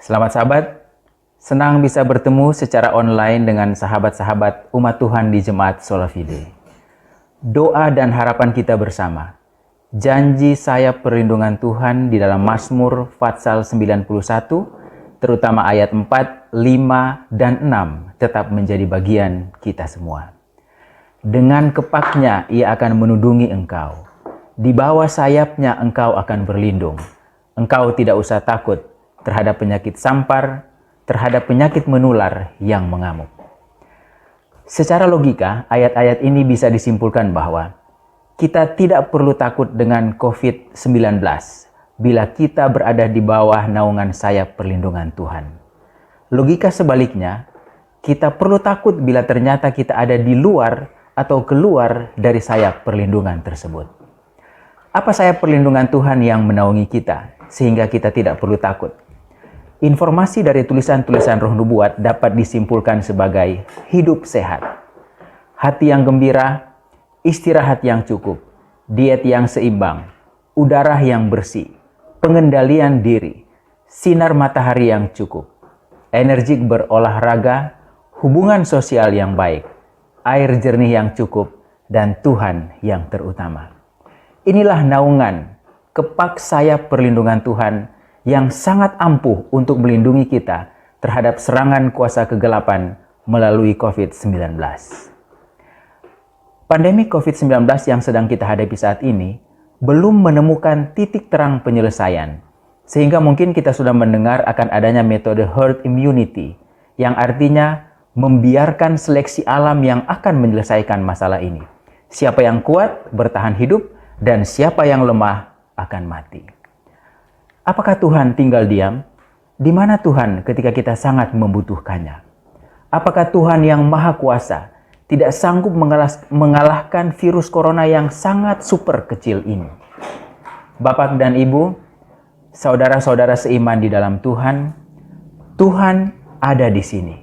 Selamat sahabat, senang bisa bertemu secara online dengan sahabat-sahabat umat Tuhan di Jemaat Solafide. Doa dan harapan kita bersama. Janji sayap perlindungan Tuhan di dalam Mazmur Fatsal 91, terutama ayat 4, 5, dan 6 tetap menjadi bagian kita semua. Dengan kepaknya ia akan menudungi engkau. Di bawah sayapnya engkau akan berlindung. Engkau tidak usah takut terhadap penyakit sampar, terhadap penyakit menular yang mengamuk. Secara logika, ayat-ayat ini bisa disimpulkan bahwa kita tidak perlu takut dengan COVID-19 bila kita berada di bawah naungan sayap perlindungan Tuhan. Logika sebaliknya, kita perlu takut bila ternyata kita ada di luar atau keluar dari sayap perlindungan tersebut. Apa sayap perlindungan Tuhan yang menaungi kita sehingga kita tidak perlu takut? Informasi dari tulisan-tulisan Roh Nubuat dapat disimpulkan sebagai hidup sehat, hati yang gembira, istirahat yang cukup, diet yang seimbang, udara yang bersih, pengendalian diri, sinar matahari yang cukup, energik berolahraga, hubungan sosial yang baik, air jernih yang cukup, dan Tuhan yang terutama. Inilah naungan, kepak sayap perlindungan Tuhan yang sangat ampuh untuk melindungi kita terhadap serangan kuasa kegelapan melalui COVID-19. Pandemi COVID-19 yang sedang kita hadapi saat ini belum menemukan titik terang penyelesaian, sehingga mungkin kita sudah mendengar akan adanya metode herd immunity, yang artinya membiarkan seleksi alam yang akan menyelesaikan masalah ini. Siapa yang kuat bertahan hidup, dan siapa yang lemah akan mati. Apakah Tuhan tinggal diam? Di mana Tuhan ketika kita sangat membutuhkannya? Apakah Tuhan yang Maha Kuasa tidak sanggup mengalahkan virus corona yang sangat super kecil ini? Bapak dan Ibu, saudara-saudara seiman di dalam Tuhan, Tuhan ada di sini.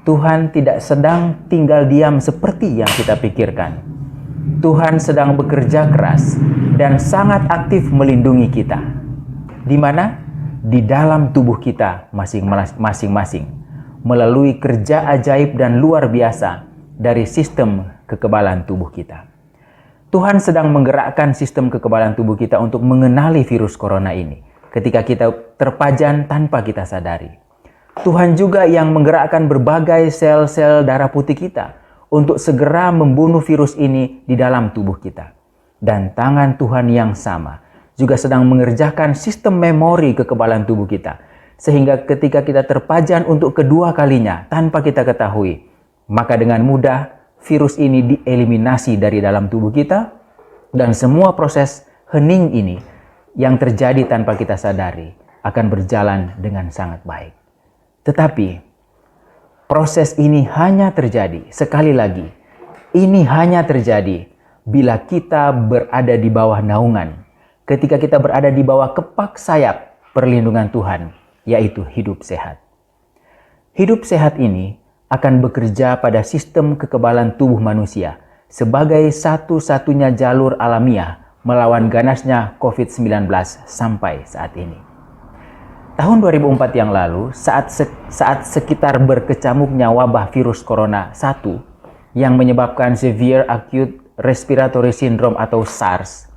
Tuhan tidak sedang tinggal diam seperti yang kita pikirkan. Tuhan sedang bekerja keras dan sangat aktif melindungi kita. Di mana? Di dalam tubuh kita masing-masing, melalui kerja ajaib dan luar biasa dari sistem kekebalan tubuh kita. Tuhan sedang menggerakkan sistem kekebalan tubuh kita untuk mengenali virus corona ini ketika kita terpajan tanpa kita sadari. Tuhan juga yang menggerakkan berbagai sel-sel darah putih kita untuk segera membunuh virus ini di dalam tubuh kita. Dan tangan Tuhan yang sama juga sedang mengerjakan sistem memori kekebalan tubuh kita. Sehingga ketika kita terpajan untuk kedua kalinya tanpa kita ketahui, maka dengan mudah virus ini dieliminasi dari dalam tubuh kita, dan semua proses hening ini yang terjadi tanpa kita sadari akan berjalan dengan sangat baik. Tetapi proses ini hanya terjadi, sekali lagi, ini hanya terjadi bila kita berada di bawah naungan, ketika kita berada di bawah kepak sayap perlindungan Tuhan, yaitu hidup sehat. Hidup sehat ini akan bekerja pada sistem kekebalan tubuh manusia sebagai satu-satunya jalur alamiah melawan ganasnya COVID-19 sampai saat ini. Tahun 2004 yang lalu, saat sekitar berkecamuknya wabah virus corona 1 yang menyebabkan Severe Acute Respiratory Syndrome atau SARS,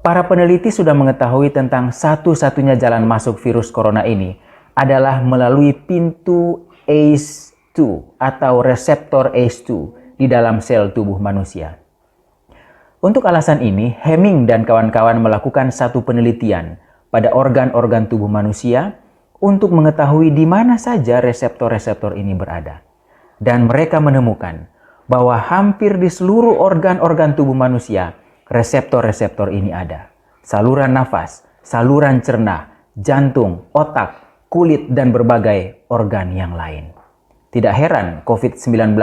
para peneliti sudah mengetahui tentang satu-satunya jalan masuk virus corona ini adalah melalui pintu ACE2 atau reseptor ACE2 di dalam sel tubuh manusia. Untuk alasan ini, Hemming dan kawan-kawan melakukan satu penelitian pada organ-organ tubuh manusia untuk mengetahui di mana saja reseptor-reseptor ini berada. Dan mereka menemukan bahwa hampir di seluruh organ-organ tubuh manusia, reseptor-reseptor ini ada. Saluran nafas, saluran cerna, jantung, otak, kulit, dan berbagai organ yang lain. Tidak heran COVID-19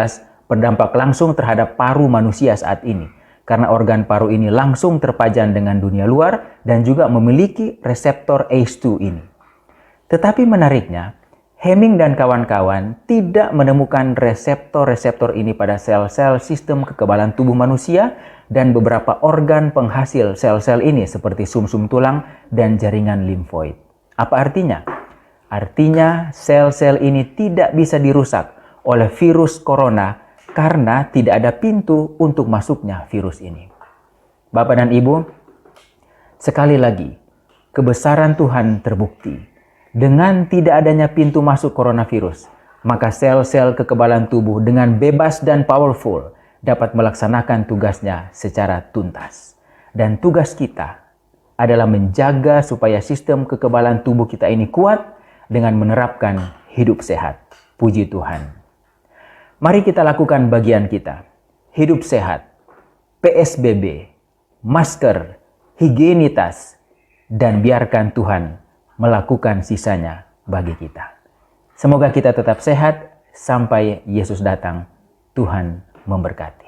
berdampak langsung terhadap paru manusia saat ini, karena organ paru ini langsung terpajan dengan dunia luar dan juga memiliki reseptor ACE2 ini. Tetapi menariknya, Hemming dan kawan-kawan tidak menemukan reseptor-reseptor ini pada sel-sel sistem kekebalan tubuh manusia dan beberapa organ penghasil sel-sel ini seperti sumsum tulang dan jaringan limfoid. Apa artinya? Artinya sel-sel ini tidak bisa dirusak oleh virus corona karena tidak ada pintu untuk masuknya virus ini. Bapak dan Ibu, sekali lagi, kebesaran Tuhan terbukti. Dengan tidak adanya pintu masuk coronavirus, maka sel-sel kekebalan tubuh dengan bebas dan powerful dapat melaksanakan tugasnya secara tuntas. Dan tugas kita adalah menjaga supaya sistem kekebalan tubuh kita ini kuat dengan menerapkan hidup sehat. Puji Tuhan. Mari kita lakukan bagian kita. Hidup sehat, PSBB, masker, higienitas, dan biarkan Tuhan melakukan sisanya bagi kita. Semoga kita tetap sehat sampai Yesus datang. Tuhan memberkati.